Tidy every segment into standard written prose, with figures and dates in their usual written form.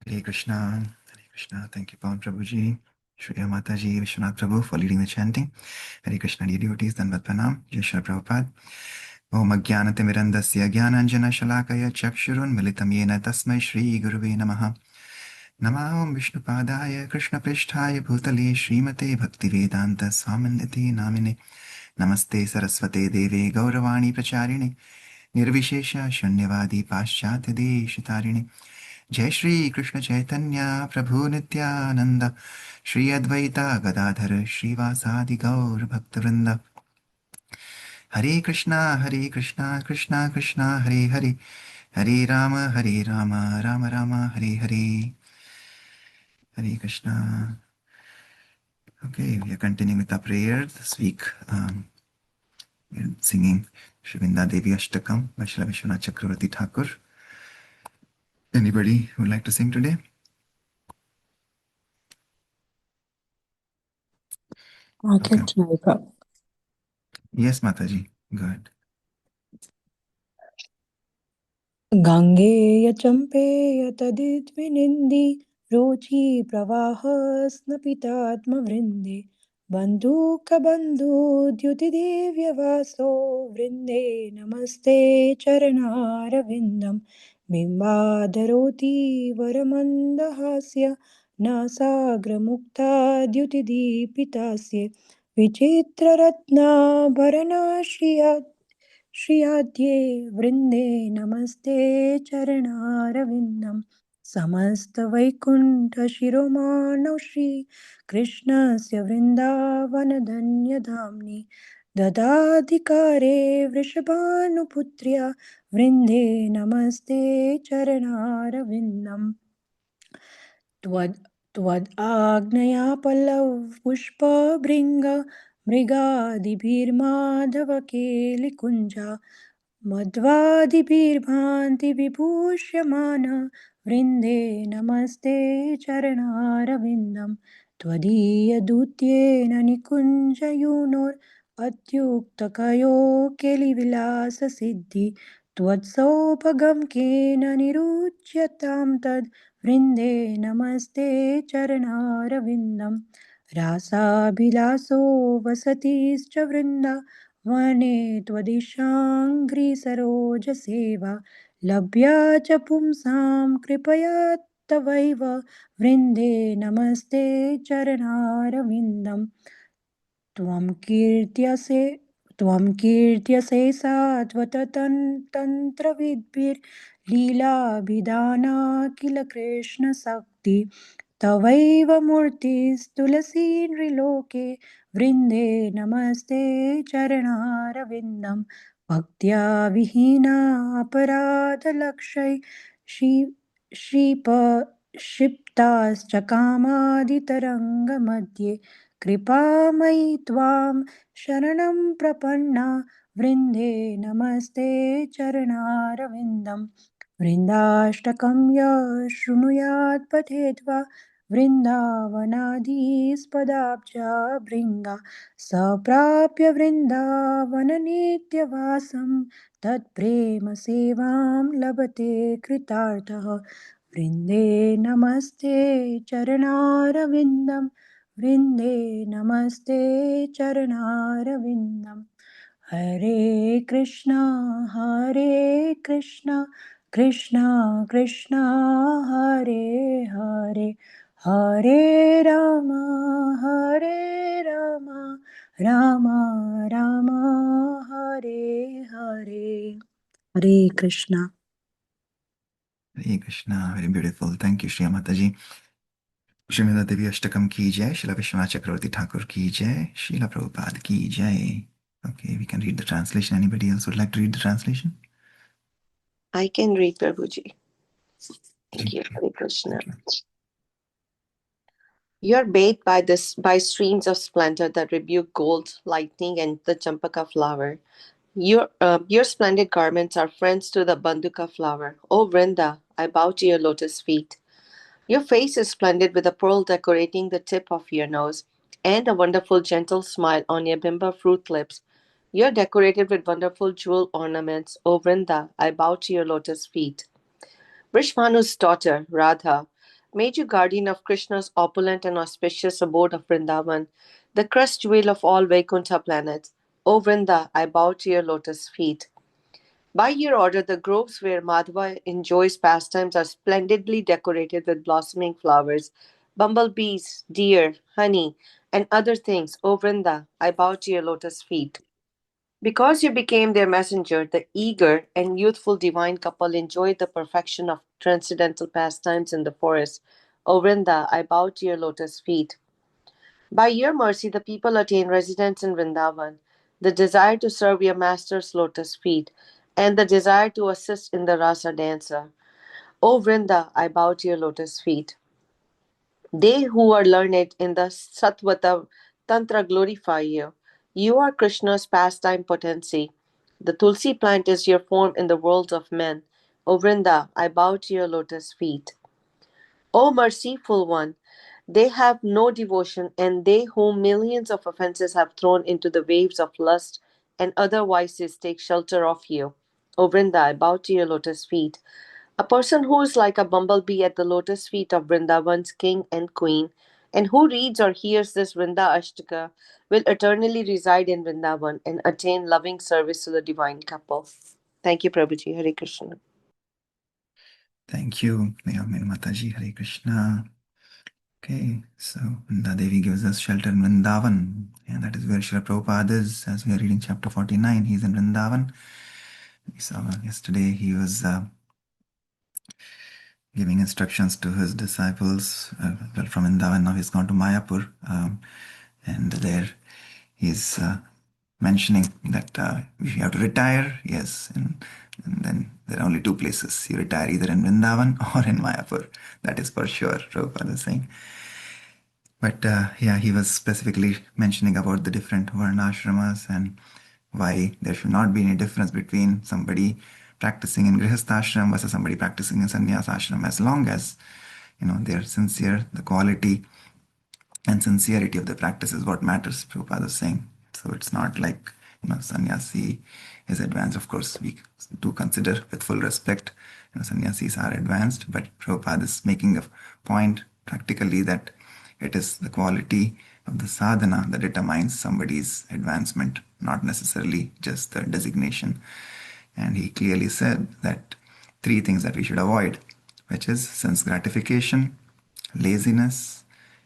Hare Krishna, Hare Krishna. Thank you, Pawan Prabhuji, Shriya Mataji, Vishwanath Prabhu for leading the chanting. Hare Krishna, dear devotees, Danvat Pranam, Jai Shri Prabhupada. Om Ajnanaatimirandasya Jnananjana Shalakaya Chakshurun Militam Yena Tasmai Shri Guruve Namaha. Namo Om Vishnupadaya Krishna Pristhaya Bhutale Srimate Bhaktivedanta Swaminiti Namine. Namaste Saraswate Deve Gauravani Pracharine Nirvishesha Shunyavadi Paschatya Deshitarine. जय श्री कृष्ण चैतन्य प्रभु नित्यानंद श्री अद्वैता गदाधर श्रीवासादि गौर भक्तवृंद हरे Krishna Krishna Krishna Hare Hare Hare Ram Ram Ram Hare Hare Hare Krishna. Okay, we are continuing with our prayer this week. We are singing Shrivinda Devi Ashtakam by Srila Vishwanath Chakravarti Thakur. Anybody who would like to sing today? I can try, Prabhu. Yes, Mataji. Go ahead. Gangeya champeya tadidvinindi rochi pravahasnapitatma vrinde bandhuka bandhu dyutidevya vaso vrinde namaste charanarvindam bimbadaroti varamandahasya nasagramukta dyutidipitasya vichitraratna bharanashriya श्रियाद्ये वृन्दे नमस्ते चरणारविन्दं समस्तवैकुण्ठशिरोमाणौ श्रीकृष्णस्य वृन्दावनधन्यधाम्नि ददाधिकारे वृषभानुपुत्र्या वृन्दे नमस्ते चरणारविन्दम् त्वद्आज्ञया पल्लवपुष्पभृङ्ग मृगादिभिर्माधवकेलिकुञ्जा मध्वादिभिर्भान्ति विभूष्यमान वृन्दे नमस्ते चरणारविन्दं त्वदीयदूत्येन निकुञ्जयूनोरत्युक्तकयो केलिविलाससिद्धि त्वत्सौभगं निरुच्यतां तद् वृन्दे नमस्ते चरणारविन्दं रासाभिलासो वसतिश्च वृन्दावने त्वदिशाङ्घ्रिसरोजसेवा लभ्या च पुंसां कृपया तवैव वृन्दे नमस्ते चरणारविन्दम् त्वं कीर्त्यसे सात्वततन्त्रविद्भिर्लीलाभिधाना किल कृष्णशक्ति तवैव मूर्तिस्तुलसी नृलोके वृन्दे नमस्ते चरणारविन्दं भक्त्या विहीना अपराधलक्षै क्षिप्ताश्च कामादितरङ्गमध्ये कृपामयि त्वां शरणं प्रपन्ना वृन्दे नमस्ते चरणारविन्दं वृन्दाष्टकं यः शृणुयात् पठेद्वा वृन्दावनाधीस्पदाब्जा भृङ्गा स प्राप्य वृन्दावननित्यवासं तत्प्रेमसेवां लभते कृतार्थः वृन्दे नमस्ते चरणारविन्दं वृन्दे नमस्ते चरणारविन्दम् हरे Krishna Krishna Krishna Hare Hare Hare Ram Ram Ram Hare Hare Hare Krishna. Hare Krishna, very beautiful. Thank you, Shri Mataji. Shrimada Devi Ashtakam ki jai, Srila Vishwanath Chakravarti Thakur ki jai, Srila Prabhupada ki jai. Okay, we can read the translation. Anybody else would like to read the translation? I can read, Prabhuji. Thank you, Hare Krishna. Thank you. You are bathed by streams of splendor that rebuke gold, lightning, and the champaka flower. Your splendid garments are friends to the banduka flower. O Vrinda, I bow to your lotus feet. Your face is splendid with a pearl decorating the tip of your nose and a wonderful gentle smile on your bimba fruit lips. You are decorated with wonderful jewel ornaments. O Vrinda, I bow to your lotus feet. Vrishmanu's daughter, Radha, Made you guardian of Krishna's opulent and auspicious abode of Vrindavan, the crest jewel of all Vaikuntha planets. O Vrinda, I bow to your lotus feet. By your order, the groves where Madhava enjoys pastimes are splendidly decorated with blossoming flowers, bumblebees, deer, honey, and other things. O Vrinda, I bow to your lotus feet. Because you became their messenger, the eager and youthful divine couple enjoyed the perfection of transcendental pastimes in the forest. O Vrinda, I bow to your lotus feet. By your mercy, the people attain residence in Vrindavan, the desire to serve your master's lotus feet, and the desire to assist in the rasa dancer. O Vrinda, I bow to your lotus feet. They who are learned in the Satvata Tantra glorify you. You are Krishna's pastime potency. The Tulsi plant is your form in the worlds of men. O Vrinda, I bow to your lotus feet. O merciful one, they have no devotion, and they whom millions of offenses have thrown into the waves of lust and other vices take shelter of you. O Vrinda, I bow to your lotus feet. A person who is like a bumblebee at the lotus feet of Vrindavan's king and queen, and who reads or hears this Vrinda Ashtaka, will eternally reside in Vrindavan and attain loving service to the divine couple. Thank you, Prabhuji. Hare Krishna. Thank you, Minu Mataji. Hare Krishna. Okay, so Vrinda Devi gives us shelter in Vrindavan, and that is where Srila Prabhupada is. As we are reading chapter 49, he's in Vrindavan. We saw yesterday he was giving instructions to his disciples. Well, from Vrindavan, now he's gone to Mayapur, and there he's mentioning that if you have to retire, yes, and then there are only two places. You retire either in Vrindavan or in Mayapur. That is for sure, Prabhupada is saying. But yeah, he was specifically mentioning about the different varnashramas and why there should not be any difference between somebody practicing in Grihastha versus somebody practicing in Sannyasa ashram, as long as they're sincere. The quality and sincerity of the practice is what matters, Prabhupada is saying. So it's not like sannyasi is advanced. Of course, we do consider with full respect, sannyasis are advanced, but Prabhupada is making a point practically that it is the quality of the sadhana that determines somebody's advancement, not necessarily just the designation. And he clearly said that three things that we should avoid, which is sense gratification, laziness,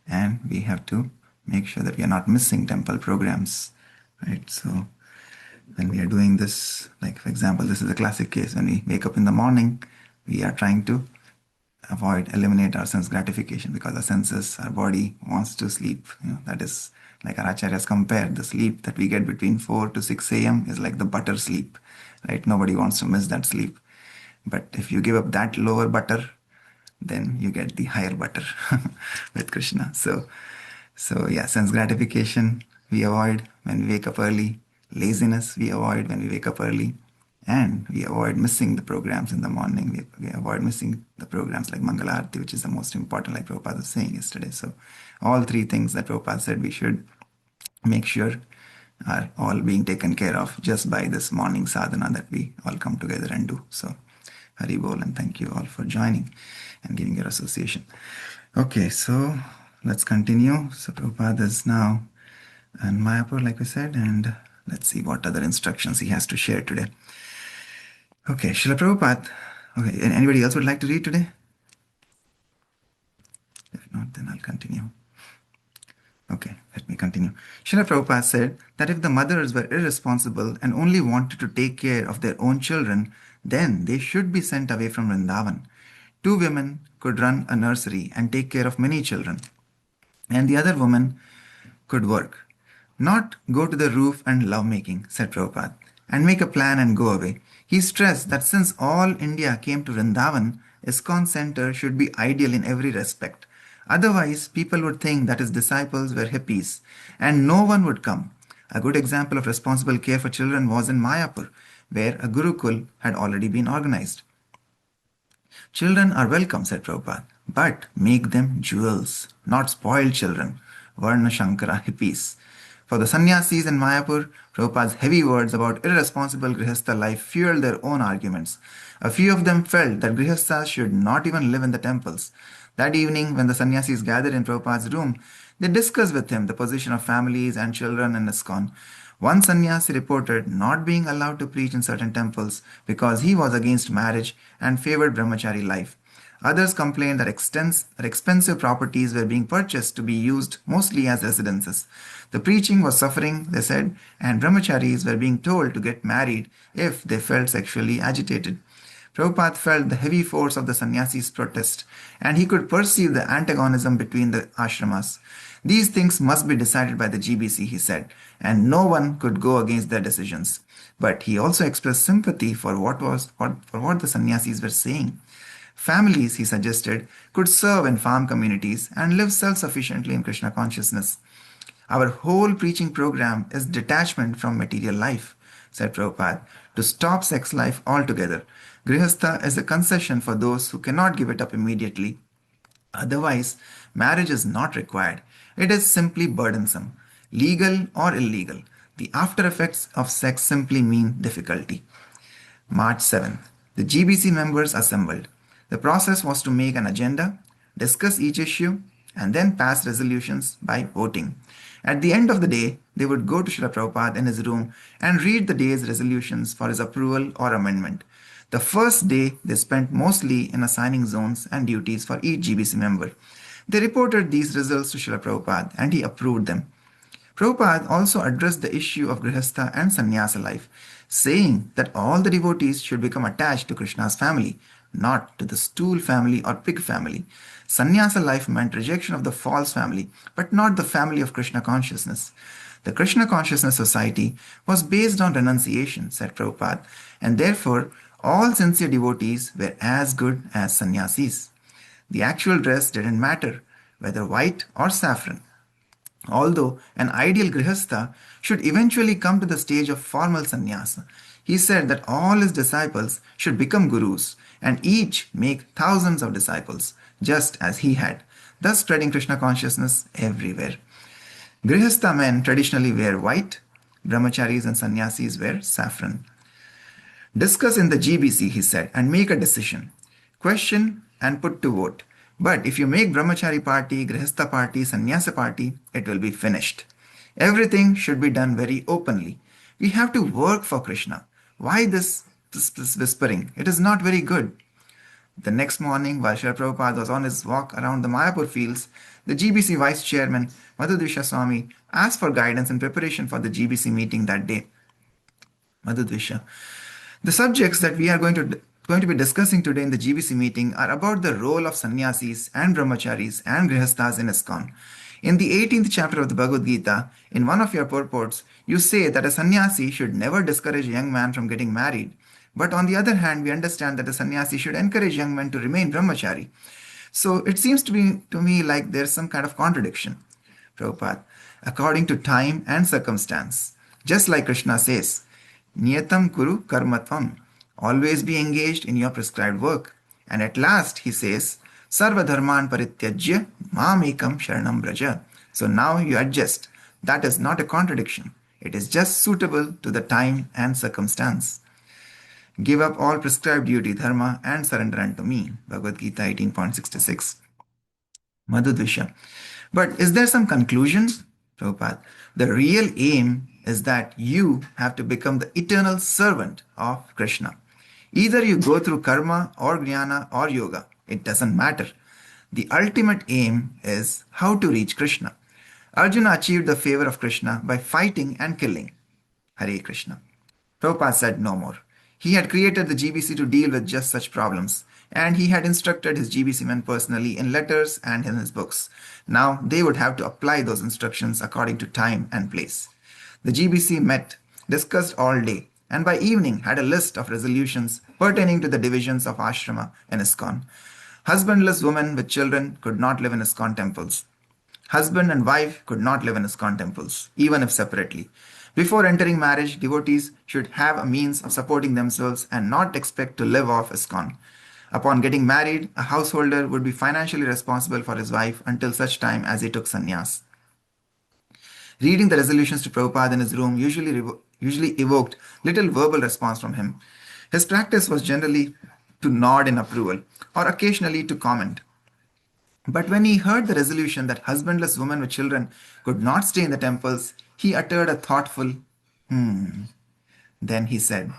and we have to make sure that we are not missing temple programs, right? So when we are doing this, like for example, this is a classic case. When we wake up in the morning, we are trying to eliminate our sense gratification because our senses, our body wants to sleep. That is like our acharyas compared the sleep that we get between 4 to 6 a.m. is like the butter sleep, right? Nobody wants to miss that sleep. But if you give up that lower butter, then you get the higher butter with Krishna. So yeah, sense gratification we avoid when we wake up early. Laziness we avoid when we wake up early. And we avoid missing the programs in the morning. We avoid missing the programs like Mangala Arati, which is the most important, like Prabhupada was saying yesterday. So all three things that Prabhupada said we should make sure are all being taken care of just by this morning sadhana that we all come together and do. So Hari Bol, and thank you all for joining and giving your association. Okay, so let's continue. So Prabhupada is now in Mayapur, like we said, and let's see what other instructions he has to share today. Okay, Srila Prabhupada. Okay, anybody else would like to read today? If not, then I'll continue. Okay, let me continue. Srila Prabhupada said that if the mothers were irresponsible and only wanted to take care of their own children, then they should be sent away from Vrindavan. Two women could run a nursery and take care of many children, and the other woman could work. Not go to the roof and lovemaking, said Prabhupada, and make a plan and go away. He stressed that since all India came to Vrindavan, ISKCON Center should be ideal in every respect. Otherwise, people would think that his disciples were hippies, and no one would come. A good example of responsible care for children was in Mayapur, where a Gurukul had already been organized. Children are welcome, said Prabhupada, but make them jewels, not spoiled children, Varna Shankara hippies. For the sannyasis in Mayapur, Prabhupada's heavy words about irresponsible Grihastha life fueled their own arguments. A few of them felt that Grihasthas should not even live in the temples, That evening, when the sannyasis gathered in Prabhupada's room, they discussed with him the position of families and children in ISKCON. One sannyasi reported not being allowed to preach in certain temples because he was against marriage and favored brahmachari life. Others complained that expensive properties were being purchased to be used mostly as residences. The preaching was suffering, they said, and brahmacharis were being told to get married if they felt sexually agitated. Prabhupada felt the heavy force of the sannyasis' protest, and he could perceive the antagonism between the ashramas. These things must be decided by the GBC, he said, and no one could go against their decisions. But he also expressed sympathy for what the sannyasis were saying. Families, he suggested, could serve in farm communities and live self-sufficiently in Krishna consciousness. Our whole preaching program is detachment from material life, said Prabhupada, to stop sex life altogether. Grihastha is a concession for those who cannot give it up immediately. Otherwise, marriage is not required. It is simply burdensome, legal or illegal. The after effects of sex simply mean difficulty. March 7th. The GBC members assembled. The process was to make an agenda, discuss each issue, and then pass resolutions by voting. At the end of the day, they would go to Srila Prabhupada in his room and read the day's resolutions for his approval or amendment. The first day, they spent mostly in assigning zones and duties for each GBC member. They reported these results to Srila Prabhupada and he approved them. Prabhupada also addressed the issue of Grihastha and Sannyasa life, saying that all the devotees should become attached to Krishna's family, not to the stool family or pig family. Sannyasa life meant rejection of the false family, but not the family of Krishna consciousness. The Krishna Consciousness Society was based on renunciation, said Prabhupada, and therefore all sincere devotees were as good as sannyasis. The actual dress didn't matter, whether white or saffron. Although an ideal grihastha should eventually come to the stage of formal sannyasa, he said that all his disciples should become gurus and each make thousands of disciples, just as he had, thus spreading Krishna consciousness everywhere. Grihastha men traditionally wear white, brahmacharis and sannyasis wear saffron. Discuss in the GBC, he said, and make a decision. Question and put to vote. But if you make brahmachari party, grihastha party, sannyasa party, it will be finished. Everything should be done very openly. We have to work for Krishna. Why this whispering? It is not very good. The next morning, while Srila Prabhupada was on his walk around the Mayapur fields, the GBC Vice Chairman, Madhudvisha Swami, asked for guidance in preparation for the GBC meeting that day. Madhudvisha. The subjects that we are going to be discussing today in the GBC meeting are about the role of sannyasis and brahmacharis and grihasthas in ISKCON. In the 18th chapter of the Bhagavad Gita, in one of your purports, you say that a sannyasi should never discourage a young man from getting married. But on the other hand, we understand that a sannyasi should encourage young men to remain brahmachari. So it seems to me like there's some kind of contradiction. Prabhupada, according to time and circumstance. Just like Krishna says, Niyatam kuru karmatvam. Always be engaged in your prescribed work. And at last he says, Sarva dharman parityajya mam ekam sharanam braja. So now you adjust. That is not a contradiction. It is just suitable to the time and circumstance. Give up all prescribed duty, dharma, and surrender unto me. Bhagavad Gita 18.66. Madhudvisha. But is there some conclusion? Prabhupada. The real aim is that you have to become the eternal servant of Krishna. Either you go through karma or jnana or yoga. It doesn't matter. The ultimate aim is how to reach Krishna. Arjuna achieved the favor of Krishna by fighting and killing. Hare Krishna. Prabhupada said no more. He had created the GBC to deal with just such problems, and he had instructed his GBC men personally in letters and in his books. Now they would have to apply those instructions according to time and place. The GBC met, discussed all day, and by evening had a list of resolutions pertaining to the divisions of ashrama and ISKCON. Husbandless women with children could not live in ISKCON temples. Husband and wife could not live in ISKCON temples, even if separately. Before entering marriage, devotees should have a means of supporting themselves and not expect to live off ISKCON. Upon getting married, a householder would be financially responsible for his wife until such time as he took sannyas. Reading the resolutions to Prabhupada in his room usually evoked little verbal response from him. His practice was generally to nod in approval or occasionally to comment. But when he heard the resolution that husbandless women with children could not stay in the temples, he uttered a thoughtful, hmm. Then he said,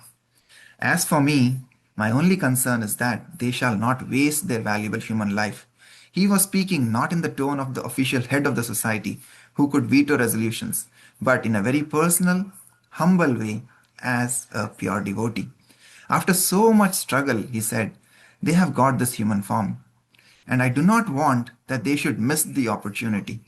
as for me, my only concern is that they shall not waste their valuable human life. He was speaking not in the tone of the official head of the society who could veto resolutions, but in a very personal, humble way as a pure devotee. After so much struggle, he said, they have got this human form, and I do not want that they should miss the opportunity.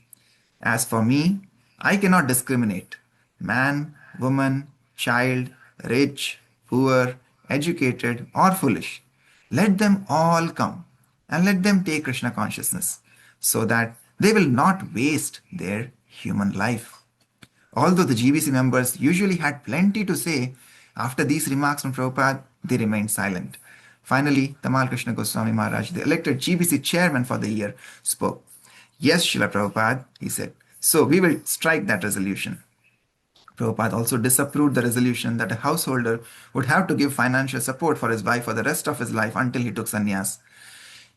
As for me, I cannot discriminate. Man, woman, child, rich, poor, educated, or foolish. Let them all come and let them take Krishna consciousness so that they will not waste their human life. Although the GBC members usually had plenty to say, after these remarks from Prabhupada, they remained silent. Finally, Tamal Krishna Goswami Maharaj, the elected GBC chairman for the year, spoke. Yes, Srila Prabhupada, he said. So we will strike that resolution. Prabhupada also disapproved the resolution that a householder would have to give financial support for his wife for the rest of his life until he took sannyas.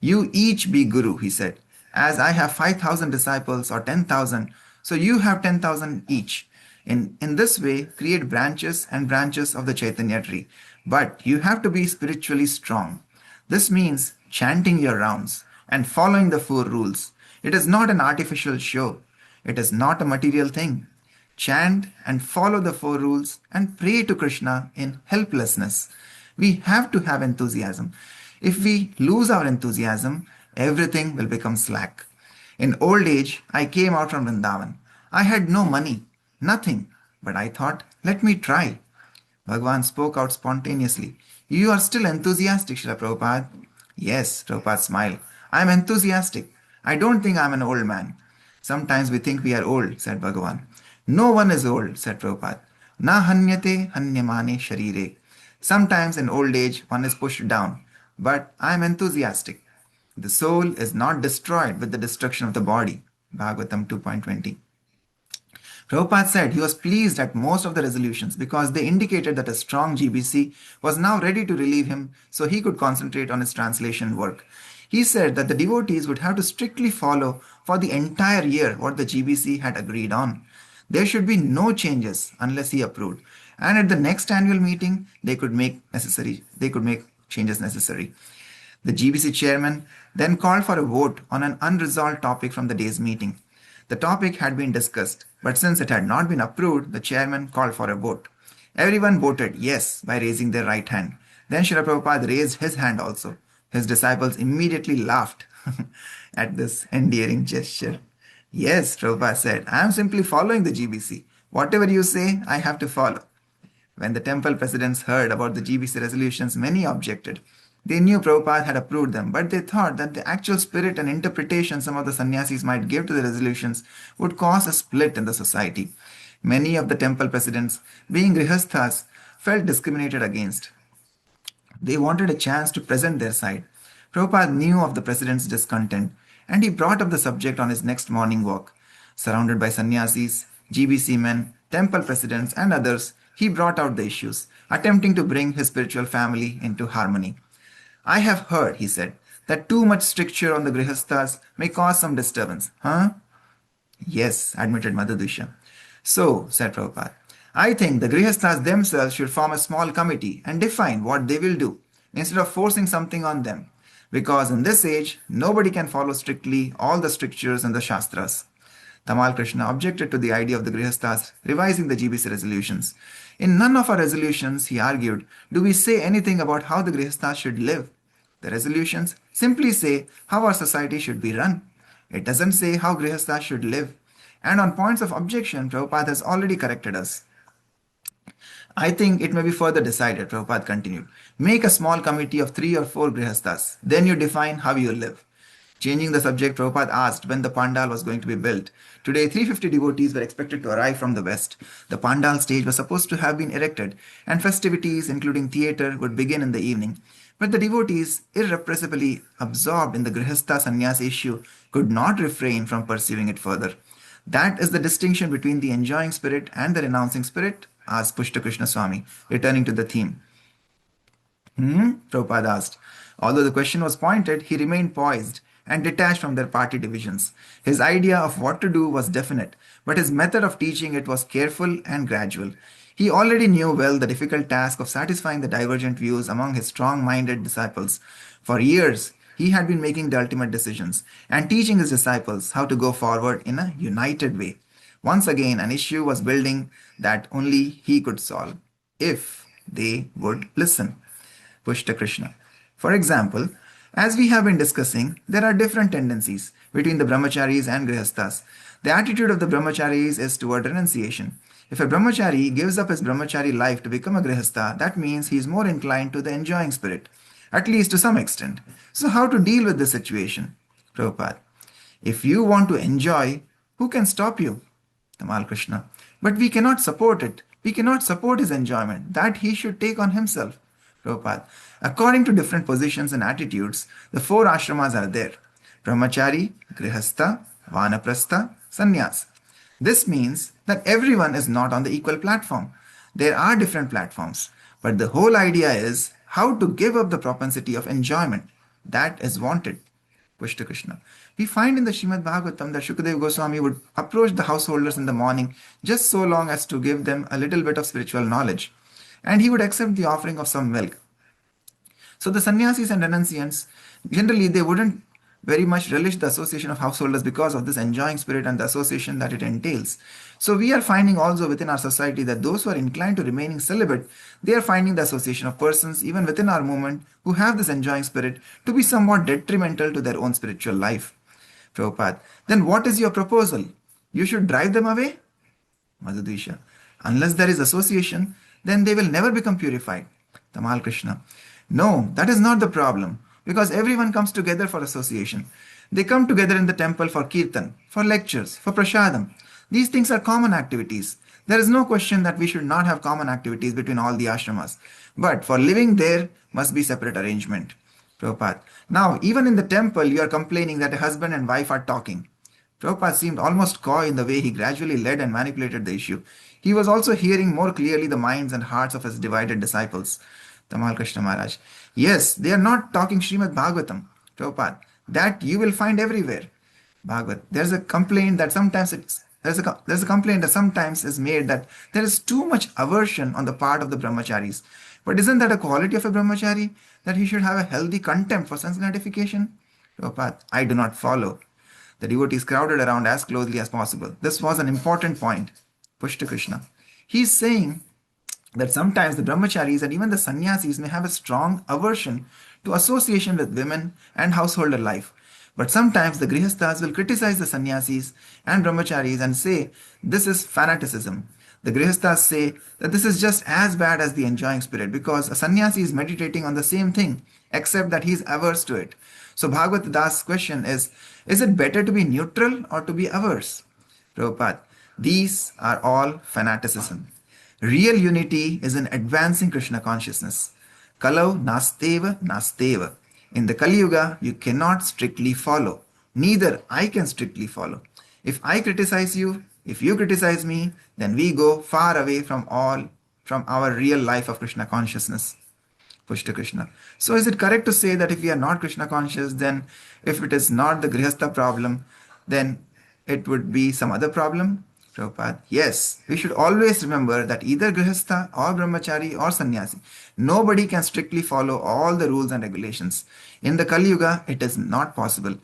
You each be guru, he said. As I have 5,000 disciples or 10,000, so you have 10,000 each. In this way, create branches and branches of the Chaitanya tree. But you have to be spiritually strong. This means chanting your rounds and following the four rules. It is not an artificial show. It is not a material thing. Chant and follow the four rules and pray to Krishna in helplessness. We have to have enthusiasm. If we lose our enthusiasm, everything will become slack. In old age, I came out from Vrindavan. I had no money, nothing, but I thought, let me try. Bhagavan spoke out spontaneously. You are still enthusiastic, Srila Prabhupada. Yes, Prabhupada smiled. I am enthusiastic. I don't think I am an old man. Sometimes we think we are old, said Bhagavan. No one is old, said Prabhupada. Na hanyate hanyamane sharire. Sometimes in old age one is pushed down, but I am enthusiastic. The soul is not destroyed with the destruction of the body. Bhagavatam 2.20. Prabhupada said he was pleased at most of the resolutions because they indicated that a strong GBC was now ready to relieve him so he could concentrate on his translation work. He said that the devotees would have to strictly follow for the entire year what the GBC had agreed on. There should be no changes unless he approved. And at the next annual meeting, they could make changes necessary. The GBC chairman then called for a vote on an unresolved topic from the day's meeting. The topic had been discussed, but since it had not been approved, the chairman called for a vote. Everyone voted yes by raising their right hand. Then Srila Prabhupada raised his hand also. His disciples immediately laughed at this endearing gesture. Yes, Prabhupada said, I am simply following the GBC. Whatever you say, I have to follow. When the temple presidents heard about the GBC resolutions, many objected. They knew Prabhupada had approved them, but they thought that the actual spirit and interpretation some of the sannyasis might give to the resolutions would cause a split in the society. Many of the temple presidents, being grihasthas, felt discriminated against. They wanted a chance to present their side. Prabhupada knew of the president's discontent, and he brought up the subject on his next morning walk. Surrounded by sannyasis, GBC men, temple presidents, and others, he brought out the issues, attempting to bring his spiritual family into harmony. I have heard, he said, that too much stricture on the grihasthas may cause some disturbance. Huh? Yes, admitted Madhudusha. So, said Prabhupada, I think the grihasthas themselves should form a small committee and define what they will do, instead of forcing something on them. Because in this age, nobody can follow strictly all the strictures in the Shastras. Tamal Krishna objected to the idea of the grihasthas revising the GBC resolutions. In none of our resolutions, he argued, do we say anything about how the grihasthas should live. The resolutions simply say how our society should be run. It doesn't say how grihasthas should live. And on points of objection, Prabhupada has already corrected us. I think it may be further decided, Prabhupada continued. Make a small committee of 3 or 4 grihasthas. Then you define how you live. Changing the subject, Prabhupada asked when the pandal was going to be built. Today, 350 devotees were expected to arrive from the west. The pandal stage was supposed to have been erected, and festivities, including theatre, would begin in the evening. But the devotees, irrepressibly absorbed in the grihastha sannyas issue, could not refrain from pursuing it further. That is the distinction between the enjoying spirit and the renouncing spirit, asked Pushta Krishna Swami, returning to the theme. Prabhupada asked. Although the question was pointed, he remained poised and detached from their party divisions. His idea of what to do was definite, but his method of teaching it was careful and gradual. He already knew well the difficult task of satisfying the divergent views among his strong minded disciples. For years, he had been making the ultimate decisions and teaching his disciples how to go forward in a united way. Once again, an issue was building that only he could solve if they would listen. Pushta Krishna. For example, as we have been discussing, there are different tendencies between the brahmacharis and grihasthas. The attitude of the brahmacharis is toward renunciation. If a brahmachari gives up his brahmachari life to become a grihastha, that means he is more inclined to the enjoying spirit, at least to some extent. So, how to deal with this situation? Prabhupada. If you want to enjoy, who can stop you? Tamal Krishna. But we cannot support it. We cannot support his enjoyment. That he should take on himself. Prabhupada. According to different positions and attitudes, the four ashramas are there: Brahmachari, Grihastha, Vanaprastha, Sannyas. This means that everyone is not on the equal platform. There are different platforms, but the whole idea is how to give up the propensity of enjoyment. That is wanted. Pushta Krishna. We find in the Srimad Bhagavatam that Shukadeva Goswami would approach the householders in the morning just so long as to give them a little bit of spiritual knowledge, and he would accept the offering of some milk. So the sannyasis and renunciants, generally they wouldn't very much relish the association of householders because of this enjoying spirit and the association that it entails. So we are finding also within our society that those who are inclined to remaining celibate, they are finding the association of persons even within our movement who have this enjoying spirit to be somewhat detrimental to their own spiritual life. Prabhupada, then what is your proposal? You should drive them away? Madhudisha, unless there is association, then they will never become purified. Tamal Krishna, no, that is not the problem, because everyone comes together for association. They come together in the temple for kirtan, for lectures, for prasadam. These things are common activities. There is no question that we should not have common activities between all the ashramas. But for living there must be separate arrangement. Prabhupada, now even in the temple you are complaining that a husband and wife are talking. Prabhupada seemed almost coy in the way he gradually led and manipulated the issue. He was also hearing more clearly the minds and hearts of his divided disciples. Tamal Krishna Maharaj. Yes, they are not talking Srimad Bhagavatam. Prabhupada, that you will find everywhere. Bhagavat. There's a complaint that sometimes is made that there is too much aversion on the part of the brahmacharis. But isn't that a quality of a brahmachari, that he should have a healthy contempt for sense gratification? Prabhupada, I do not follow. The devotees crowded around as closely as possible. This was an important point. Pushta Krishna. He is saying that sometimes the brahmacharis and even the sannyasis may have a strong aversion to association with women and householder life. But sometimes the grihasthas will criticize the sannyasis and brahmacharis and say this is fanaticism. The grihasthas say that this is just as bad as the enjoying spirit because a sannyasi is meditating on the same thing except that he is averse to it. So Bhagavad Das' question is it better to be neutral or to be averse? Prabhupada, these are all fanaticism. Real unity is in advancing Krishna consciousness. Kalau nasteva nasteva. In the Kali Yuga, you cannot strictly follow. Neither I can strictly follow. If I criticize you, if you criticize me, then we go far away from our real life of Krishna consciousness. Pushta Krishna. So is it correct to say that if we are not Krishna conscious, then if it is not the Grihastha problem, then it would be some other problem? Prabhupada, yes, we should always remember that either Grihastha or Brahmachari or Sannyasi, nobody can strictly follow all the rules and regulations. In the Kali Yuga, it is not possible.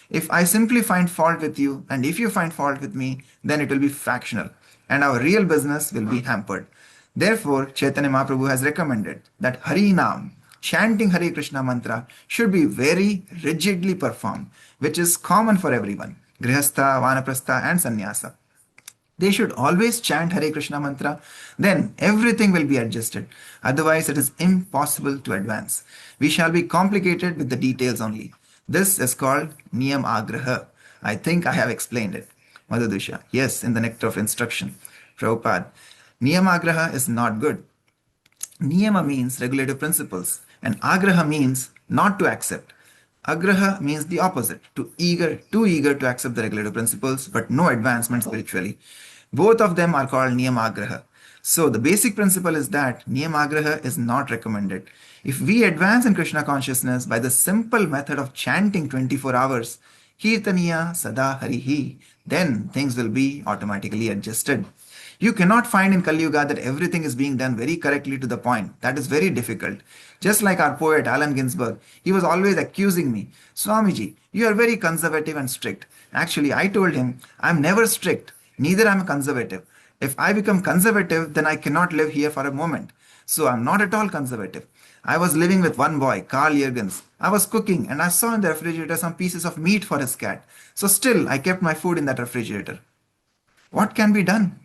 If I simply find fault with you and if you find fault with me, then it will be factional and our real business will be hampered. Therefore, Chaitanya Mahaprabhu has recommended that Hari Nam, chanting Hare Krishna mantra, should be very rigidly performed, which is common for everyone, Grihastha, Vanaprastha and Sannyasa. They should always chant Hare Krishna mantra, then everything will be adjusted. Otherwise, it is impossible to advance. We shall be complicated with the details only. This is called Niyam Agraha. I think I have explained it. Madhudusha, yes, in the Nectar of Instruction. Prabhupada, Niyam Agraha is not good. Niyama means regulative principles, and Agraha means not to accept. Agraha means the opposite, too eager to accept the regulative principles, but no advancement spiritually. Both of them are called Niyamagraha. So the basic principle is that Niyamagraha is not recommended. If we advance in Krishna consciousness by the simple method of chanting 24 hours, Kirtaniya Sada Harihi, then things will be automatically adjusted. You cannot find in Kali Yuga that everything is being done very correctly to the point. That is very difficult. Just like our poet Allen Ginsberg, he was always accusing me, Swamiji, you are very conservative and strict. Actually, I told him, I'm never strict, neither am I conservative. If I become conservative, then I cannot live here for a moment. So I'm not at all conservative. I was living with one boy, Carl Jurgens. I was cooking and I saw in the refrigerator some pieces of meat for his cat. So still, I kept my food in that refrigerator. What can be done?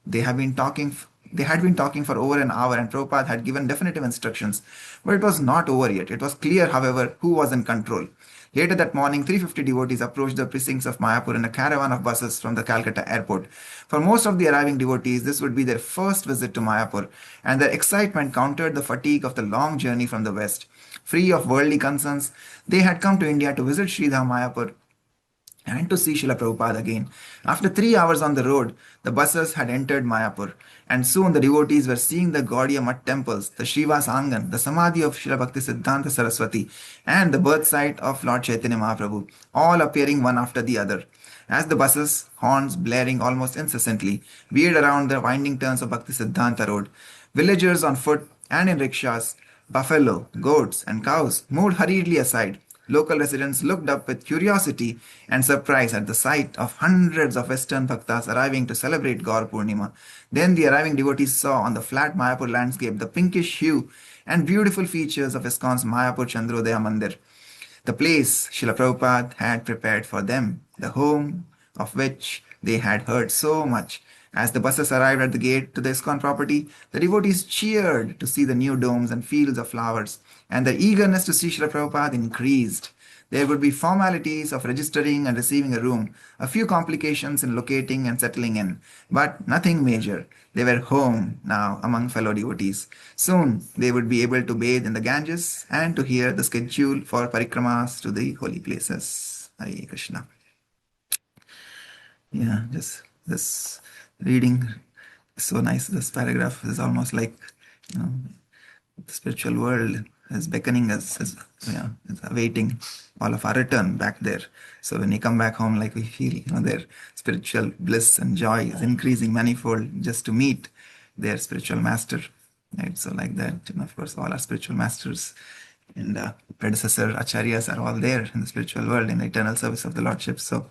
They have been talking. They had been talking for over an hour, and Prabhupada had given definitive instructions. But it was not over yet. It was clear, however, who was in control. Later that morning, 350 devotees approached the precincts of Mayapur in a caravan of buses from the Calcutta airport. For most of the arriving devotees, this would be their first visit to Mayapur, and their excitement countered the fatigue of the long journey from the west. Free of worldly concerns, they had come to India to visit Sridham Mayapur and to see Srila Prabhupada again. After 3 hours on the road, the buses had entered Mayapur, and soon the devotees were seeing the Gaudiya Math temples, the Srivas Angan, the Samadhi of Srila Bhakti Siddhanta Saraswati, and the birth site of Lord Chaitanya Mahaprabhu, all appearing one after the other. As the buses, horns blaring almost incessantly, veered around the winding turns of Bhakti Siddhanta Road, villagers on foot and in rickshaws, buffalo, goats, and cows moved hurriedly aside. Local residents looked up with curiosity and surprise at the sight of hundreds of Western bhaktas arriving to celebrate Gaur Purnima. Then the arriving devotees saw on the flat Mayapur landscape the pinkish hue and beautiful features of ISKCON's Mayapur Chandrodaya Mandir, the place Srila Prabhupada had prepared for them, the home of which they had heard so much. As the buses arrived at the gate to the ISKCON property, the devotees cheered to see the new domes and fields of flowers, and their eagerness to see Srila Prabhupada increased. There would be formalities of registering and receiving a room, a few complications in locating and settling in, but nothing major. They were home now among fellow devotees. Soon they would be able to bathe in the Ganges and to hear the schedule for parikramas to the holy places. Hare Krishna. Yeah, just this reading is so nice. This paragraph is almost like, you know, the spiritual world is beckoning us, is awaiting all of our return back there. So when we come back home, like we feel, their spiritual bliss and joy is increasing manifold just to meet their spiritual master, right? So like that, of course, all our spiritual masters and predecessor acharyas are all there in the spiritual world in the eternal service of the Lordship. So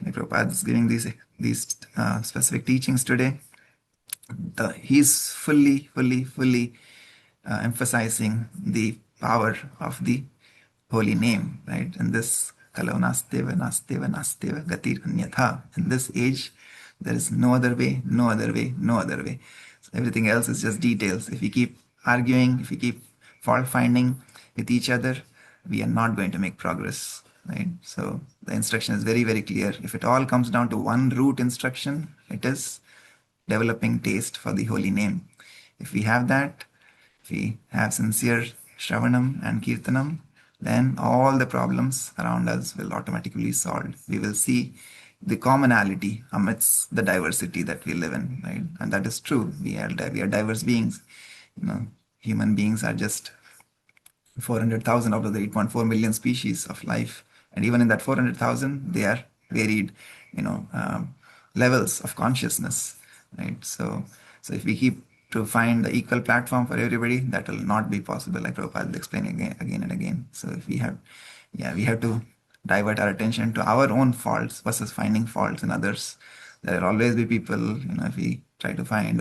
like Prabhupada is giving these specific teachings today. He's fully emphasizing the power of the holy name, right? In this Kalo Nasteva Nasteva Nasteva Gatir Anyatha. In this age, there is no other way, no other way, no other way. So everything else is just details. If we keep arguing, if we keep fault finding with each other, we are not going to make progress, right? So the instruction is very clear. If it all comes down to one root instruction, it is developing taste for the holy name. If we have that, if we have sincere Shravanam and Kirtanam, then all the problems around us will automatically solve. We will see the commonality amidst the diversity that we live in, right? And that is true. We are diverse beings. Human beings are just 400,000 out of the 8.4 million species of life. And even in that 400,000, they are varied, levels of consciousness, right? So if we keep to find the equal platform for everybody, that will not be possible, like Prabhupada is explaining again and again. So if we have to divert our attention to our own faults versus finding faults in others. There will always be people, if we try to find,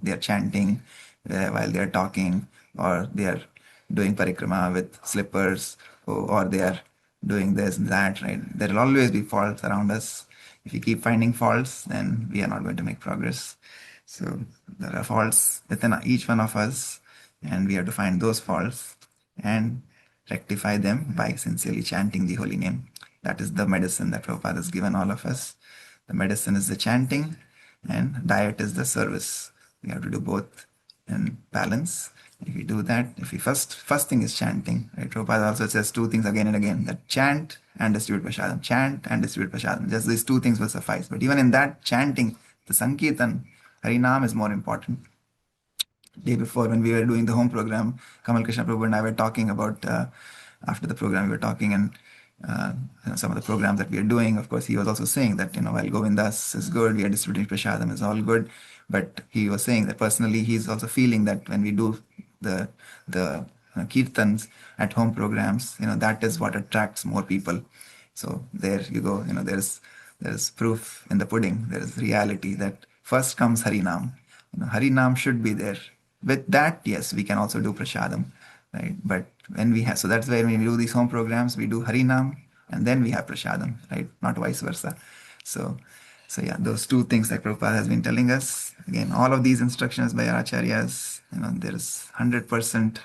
they are chanting while they are talking, or they are doing parikrama with slippers, or they are doing this and that, right? There will always be faults around us. If we keep finding faults, then we are not going to make progress. So there are faults within each one of us, and we have to find those faults and rectify them by sincerely chanting the holy name. That is the medicine that Prabhupada has given all of us. The medicine is the chanting, and diet is the service. We have to do both in balance. If we do that, first thing is chanting, right? Prabhupada also says two things again and again, that chant and distribute prasadam. Chant and distribute prasadam. Just these two things will suffice. But even in that chanting, the Sankirtan, Harinam is more important. Day before, when we were doing the home program, Kamal Krishna Prabhu and I were talking about, after the program, we were talking, and some of the programs that we are doing. Of course, he was also saying that, while Govindas is good, we are distributing Prashadam is all good. But he was saying that personally, he's also feeling that when we do the kirtans at home programs, that is what attracts more people. So there you go. There's proof in the pudding. There is reality that first comes Harinam. Harinam should be there. With that, yes, we can also do Prashadam, right? But when we have, so that's why when we do these home programs, we do Harinam and then we have Prashadam, right? Not vice versa. So, so yeah, those two things that Prabhupada has been telling us. Again, all of these instructions by our acharyas, there's 100%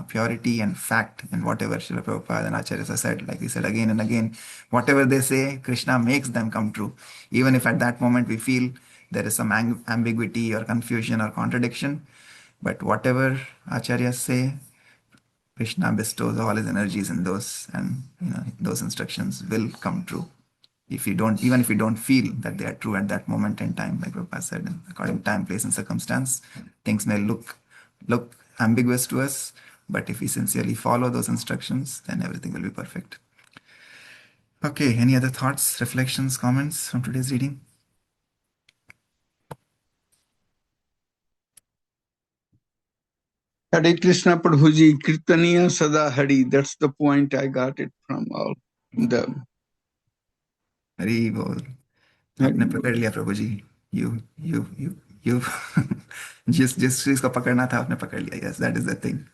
purity and fact in whatever Srila Prabhupada and acharyas have said. Like we said again and again, whatever they say, Krishna makes them come true. Even if at that moment we feel there is some ambiguity or confusion or contradiction, but whatever acharyas say, Krishna bestows all his energies in those, and those instructions will come true. Even if you don't feel that they are true at that moment in time, like Prabhupada said, according to time, place, and circumstance, things may look ambiguous to us, but if we sincerely follow those instructions, then everything will be perfect. Okay, any other thoughts, reflections, comments from today's reading? Hare Krishna Prabhuji, Kirtaniya Sada Hari. That's the point I got it from all the. Hari Bol. आपने पकड़ लिया प्रभु जी. You जिस चीज को पकड़ना था आपने पकड़ लिया. Yes, that is the thing.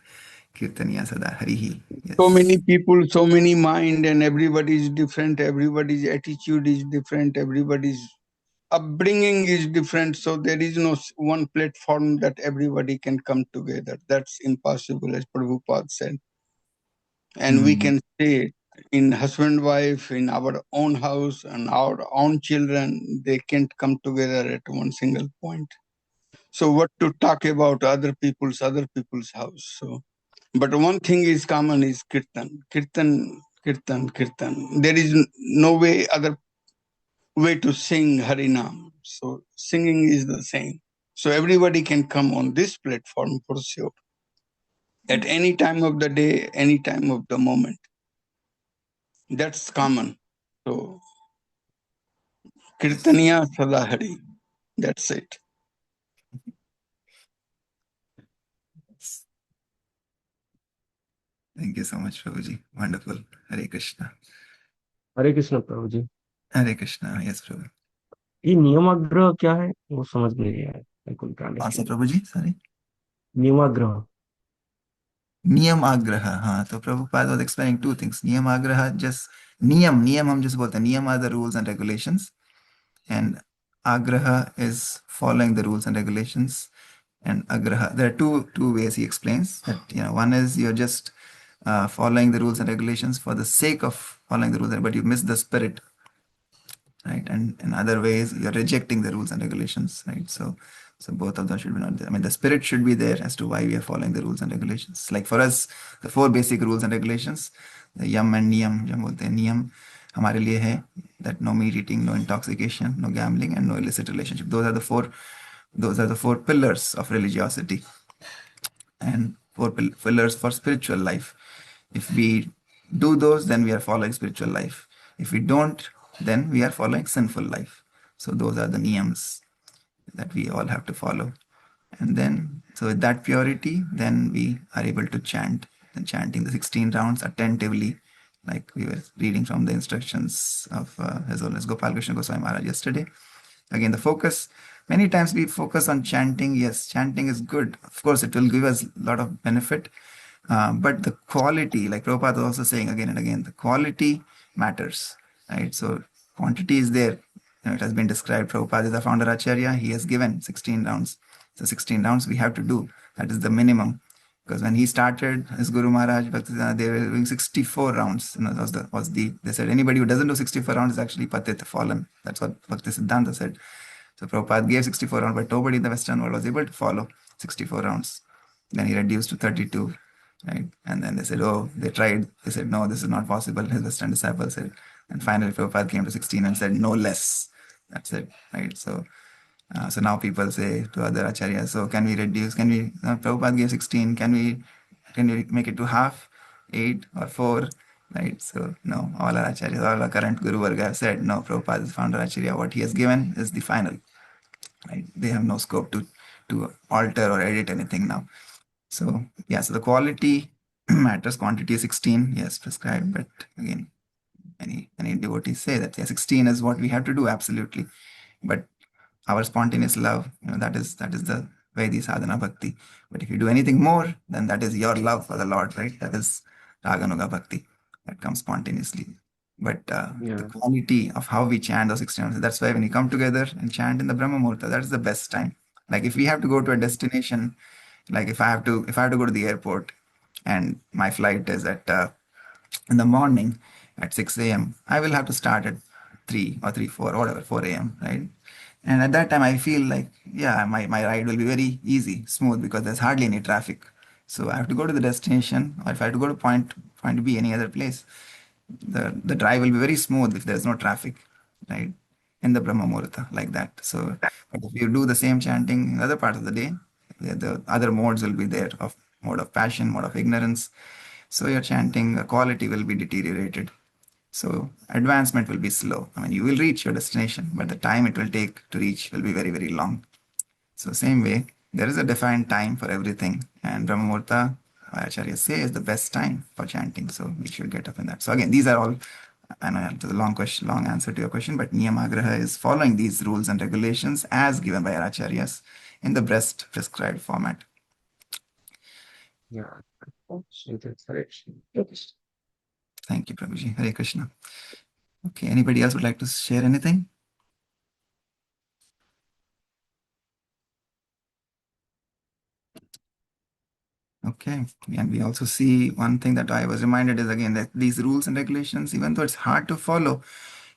Kirtaniya Sada Hari Hi. Yes. So many people, so many mind, and everybody is different. Everybody's attitude is different. Everybody's upbringing is different. So there is no one platform that everybody can come together. That's impossible, as Prabhupada said. And we can say in husband, wife, in our own house and our own children, they can't come together at one single point. So what to talk about other people's house? So, but one thing is common is kirtan. There is no other way to sing Harinam. So singing is the same. So everybody can come on this platform for sure. At any time of the day, any time of the moment. That's common. So Kirtaniya Sadahari. That's it. Thank you so much, Prabhuji. Wonderful. Hare Krishna. Hare Krishna Prabhu ji. Hare Krishna. Yes, Prabhu. ये नियमाग्रह क्या है वो समझ में नहीं आया. I couldn't कौन सा understand. प्रभु जी? Sorry. नियमाग्रह. नियमाग्रह. हाँ, तो Prabhupada was explaining two things. नियमाग्रह, just नियम हम जिस बोलते हैं, नियम are the rules and regulations, and agraha is following the rules and regulations. And agraha, there are two ways he explains that. One is you're just following the rules and regulations for the sake of following the rules, but you miss the spirit, right? And in other ways, you're rejecting the rules and regulations, right? So both of them should be not there. I mean, the spirit should be there as to why we are following the rules and regulations. Like for us, the 4 basic rules and regulations, the yam and niyam, जो हम बोलते हैं नियम हमारे लिए है, that no meat eating, no intoxication, no gambling, and no illicit relationship. Those are the 4 pillars of religiosity, and 4 pillars for spiritual life. If we do those, then we are following spiritual life. If we don't, then we are following sinful life. So those are the niyams that we all have to follow. And then, so with that purity, then we are able to chant. And chanting the 16 rounds attentively, like we were reading from the instructions of His Holiness Gopal Krishna Goswami Maharaj yesterday. Again, the focus, many times we focus on chanting. Yes, chanting is good. Of course, it will give us a lot of benefit. But the quality, like Prabhupada was also saying again and again, the quality matters, right? So quantity is there. It has been described. Prabhupada is the founder Acharya. He has given 16 rounds. So 16 rounds we have to do. That is the minimum. Because when he started, his Guru Maharaj, they were doing 64 rounds. They said anybody who doesn't do 64 rounds is actually patit, fallen. That's what Bhakti Siddhanta said. So Prabhupada gave 64 rounds, but nobody in the Western world was able to follow 64 rounds. Then he reduced to 32, right? And then they said, they tried. They said, no, this is not possible. His Western disciples said. And finally Prabhupada came to 16 and said, no less. That's it, right? So So now people say to other acharyas, so can we reduce, Prabhupada gave 16, can we make it to half, 8 or 4, right? So no, all our acharyas, all our current Guru Varga have said, no, Prabhupada is founder acharya, what he has given is the final, right? They have no scope to alter or edit anything now. So yeah, so the quality matters, quantity is 16, yes, prescribed, but again, any devotees say that yeah, 16 is what we have to do, absolutely. But our spontaneous love, that is the Vaidhi sadhana bhakti. But if you do anything more, then that is your love for the Lord, right? That is raganuga bhakti that comes spontaneously. But the quality of how we chant those 16 that's why when you come together and chant in the Brahma Muhurta, that's the best time. Like if we have to go to a destination, like if I have to go to the airport and my flight is at in the morning at 6 a.m., I will have to start at 3 or 3, 4, whatever, 4 a.m., right? And at that time, I feel like, yeah, my ride will be very easy, smooth, because there's hardly any traffic. So I have to go to the destination, or if I have to go to point B, any other place, the drive will be very smooth if there's no traffic, right? In the Brahma Muhurta, like that. So, but if you do the same chanting in other parts of the day, the other modes will be there of mode of passion, mode of ignorance. So your chanting quality will be deteriorated. So advancement will be slow. I mean, you will reach your destination, but the time it will take to reach will be very, very long. So same way, there is a defined time for everything. And Brahma Muhurta, Acharya say, is the best time for chanting. So we should get up in that. So again, these are all, I know it's a long answer to your question, but Niyamagraha is following these rules and regulations as given by our Acharyas in the best prescribed format. Yeah. Thank you, Prabhuji. Hare Krishna. Okay, anybody else would like to share anything? Okay, and we also see one thing that I was reminded is again that these rules and regulations, even though it's hard to follow,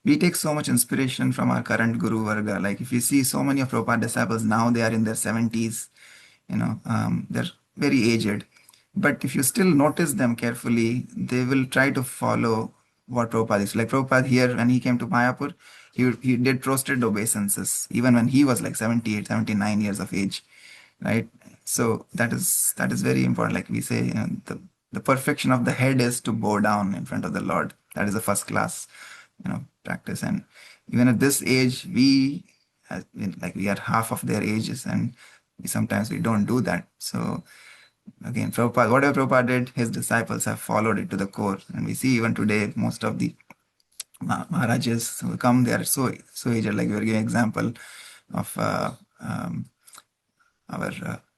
we take so much inspiration from our current Guru Varga. Like if you see so many of Prabhupada disciples now, they are in their 70s, they're very aged. But if you still notice them carefully, they will try to follow what Prabhupada is. Like Prabhupada here, when he came to Mayapur, he did prostrate obeisances, even when he was like 78, 79 years of age, right? So that is very important. Like we say, the perfection of the head is to bow down in front of the Lord. That is a first class, practice. And even at this age, we are half of their ages, and sometimes we don't do that. So again, Prabhupada, whatever Prabhupada did, his disciples have followed it to the core. And we see even today, most of the Maharajas who come, they are so aged. Like we were giving example of our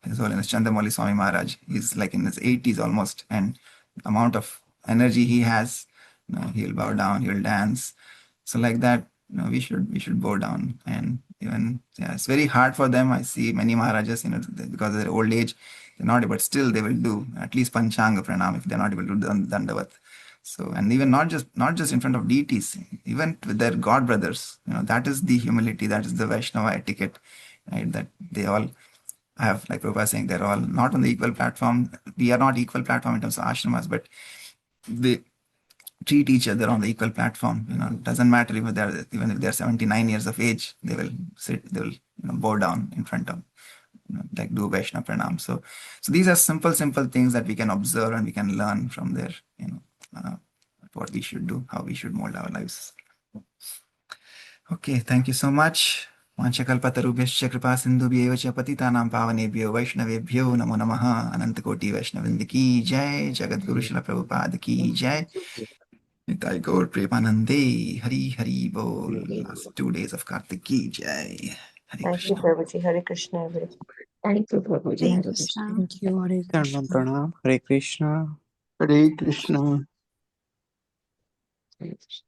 His Holiness Chandramauli Swami Maharaj. He's like in his 80s almost, and the amount of energy he has, he'll bow down, he'll dance. So like that, we should bow down. And even it's very hard for them. I see many Maharajas, because of their old age, they're not, but still they will do at least Panchanga Pranam if they're not able to do Dandavat. So, and even not just in front of deities, even with their god brothers, that is the humility, that is the Vaishnava etiquette, right? That they all have, like Prabhupada saying, they're all not on the equal platform. We are not equal platform in terms of ashramas, but they treat each other on the equal platform. It doesn't matter even if they're 79 years of age, they will bow down in front of, like do Vaishnava Pranam. So these are simple things that we can observe and we can learn from their, what we should do, how we should mold our lives. Okay, thank you so much. Vanchakalpatarubhyascha kripa sindhubhyev cha patitanam pavanebhyo vaishnavebhyo namo namaha. Anantakoti Vaishnavind ki jai. Jagadguru Srila Prabhupada ki jai. Nitai Gaur Premanande. Hari Hari Bol. Last 2 days of Kartik ki jai. Hari Thank you, Krishna. Prabhuji. Hare Krishna, everyone. Thank you, Prabhuji. Hare Hare Krishna. Krishna. Thank you. Hare Krishna. Pranam. Hare Krishna. Hare Krishna. Hare Krishna.